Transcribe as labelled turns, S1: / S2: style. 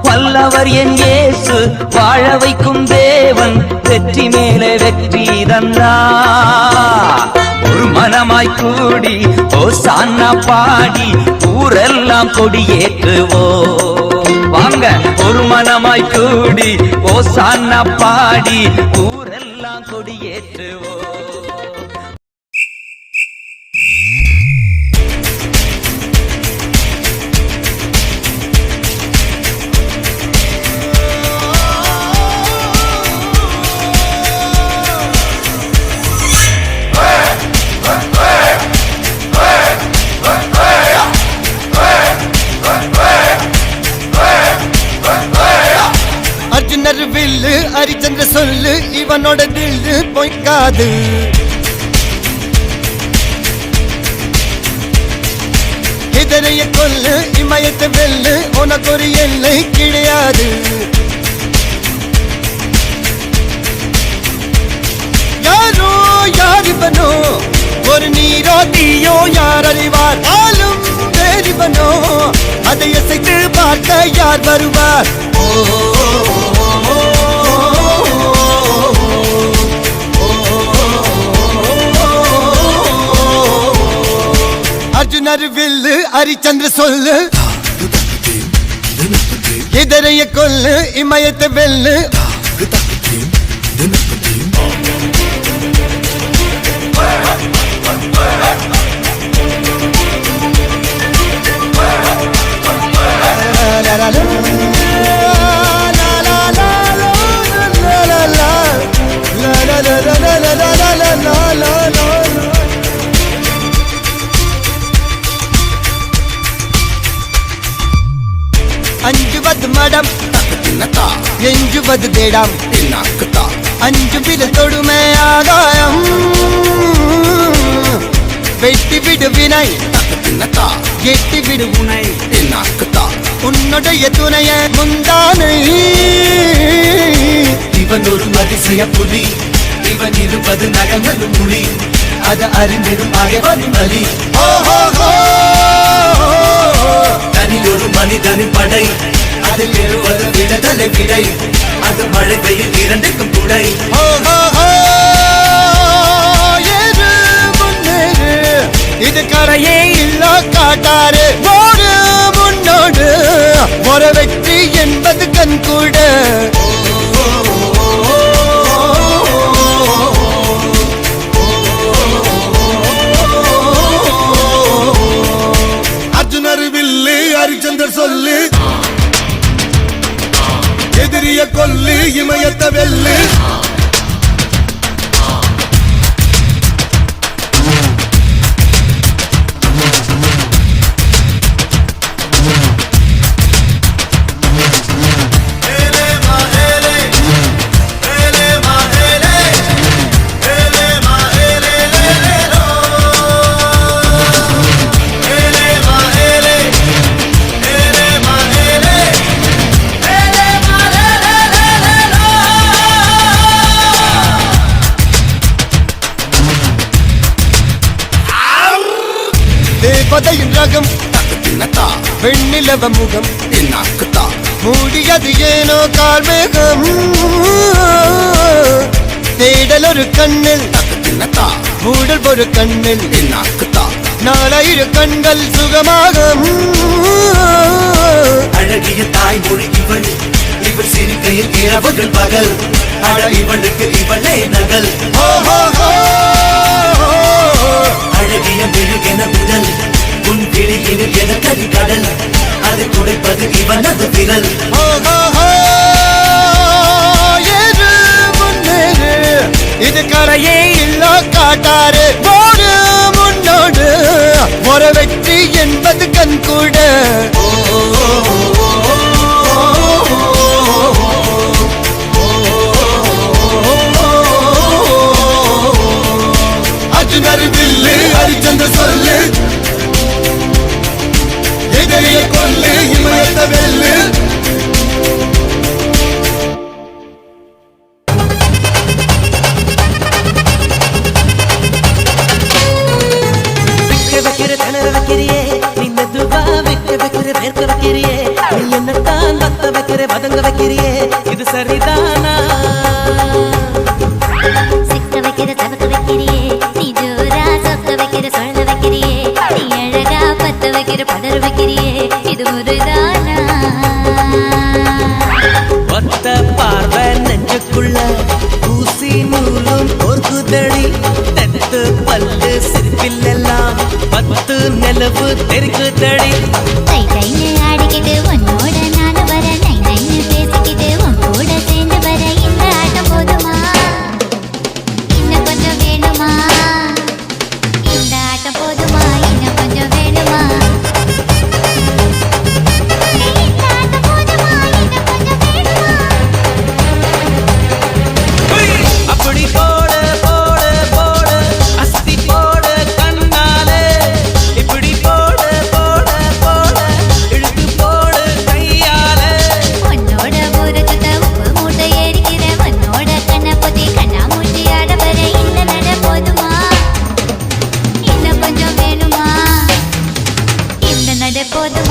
S1: வல்லவர் என் இயேசு, வாழ வைக்கும் தேவன், வெற்றி மேலே வெற்றி தந்தார். ஒரு மனமாய் கூடி ஓசானா பாடி ஊரெல்லாம் கொடியேற்றுவோம். வாங்க ஒரு மனமாய் கூடி ஓசானா பாடி ஊரெல்லாம் கொடியேற்றுவோம்.
S2: அர்ஜுனர் வில்லு ஹரிச்சந்திர சொல்லு, இவனோட தில்லு பொய்க்காது. எதிரைய கொல்லு, இமயத்தை வெல்லு, உனக்கு ஒரு எல்லை கிடையாது. யாரோ யார் இவனோ, ஒரு நீரோ தீயோ யார் அறிவார். ஆளும் வேறிவனோ, அதை அசைத்து பார்க்க யார் வருவார். அர்ஜுனர் வில்லு ஹரிச்சந்திர சொல்லு, எதிரைய கொல்லு, இமயத்தை வெல்லு. அஞ்சுவது மடம், எஞ்சுவது தேடம். அஞ்சு விரல் தொடுமே ஆகாயம், வெட்டி விடு வினை, எட்டி விடு உனை. உன்னுடைய துணைய முந்தானை.
S3: இவன் ஒரு அதிசய புலி, இவன் இருப்பது நகங்களும் மொழி, அது அறிந்திடும் ஆகவன் வலி. தனி ஒரு மனிதனின் படை, அதில் எழுவது விடுதலை விடை, அது மழை பெய்யும் இரண்டுக்கும் துடை.
S2: இது கரையே இல்ல காட்டாரு, ஓடு முன்னோடு, ஒரு வெற்றி என்பது கண் கூட. அர்ஜுனர் வில்லு ஹரிச்சந்தர் சொல்லு, எதிரிய கொல்லு, இமயத்தை வெல்லு. தேவதையின் ரகம், வெண்ணிலவ முகம், மூடியது ஏனோ கார்மேகம். தேடல் ஒரு கண்ணில், மூடல் ஒரு கண்ணில், நாலாயிரம் கண்கள் சுகமாக.
S3: அழகிய தாய்மொழி இவள், இவள் சிரிக்கையில் இரவுகள் பகல், அழ இவளுக்கு இவளே நகல். அழகிய மெழுகென முதல், உன் கிளியினில் என கரி கடல், அதை துடைப்பது இவனது விரல்.
S2: இது கரையே இல்ல காட்டாரு, ஓடு முன்னோடு, ஒரு வெற்றி என்பது கண் கூட. அர்ஜுனர் வில்லு ஹரிச்சந்திர சொல்லு, எதிரிய கொல்லு, இமயத்தை வெல்லு.
S1: வைக்கிற திணற வைக்கிறியே, நீ மெதுவா வைக்கிற வேர்க்க வைக்கிறியே,
S4: வைக்கிற பதங்க வைக்கிறியே இது சரிதானா
S5: சிக்க வைக்கிற தவக்க வைக்கிறியே நீ ஜோரா சொக்க வைக்கிற சொல்ல வைக்கிறியே நீ அழகா பத்த வைக்கிற பதற வைக்கிறியே இது முறைதானா
S4: ஒத்த பார்வை நெஞ்சுக்குள்ள ஊசி நூலும் பொறுக்குதடி தெத்து பல்லு சிரிப்பிலெல்லாம் பத்து நிலவு தெரிக்குதடி
S5: தை தைன்னு ஆடிக்கிட்டு உன்னோட நானு வர நை நைன்னு பேசிக்கிட்டு உன் கூட சேர்ந்து வர இந்த ஆட்டம் போதுமா இன்னும் கொஞ்சம் வேணுமா இந்த ஆட்டம் போதுமா இன்னும் கொஞ்சம் வேணுமா இந்த ஆட்டம் போதுமா இன்னும் கொஞ்சம் வேணுமா
S4: அப்படி போடு போடு போடு அஸ்தி போடு கண்ணாலே இப்படி போடு போடு போடு இழுத்து போடு கையாலே
S5: உன்னோட ஊரை சுத்த உப்பு மூட்டை ஏறிக்கிற உன்னோட கண்ணை பொத்தி கண்ணா மூட்டி ஆட வர இந்த நட போதுமா இன்னும் கொஞ்சம் வேணுமா இந்த நட போதுமா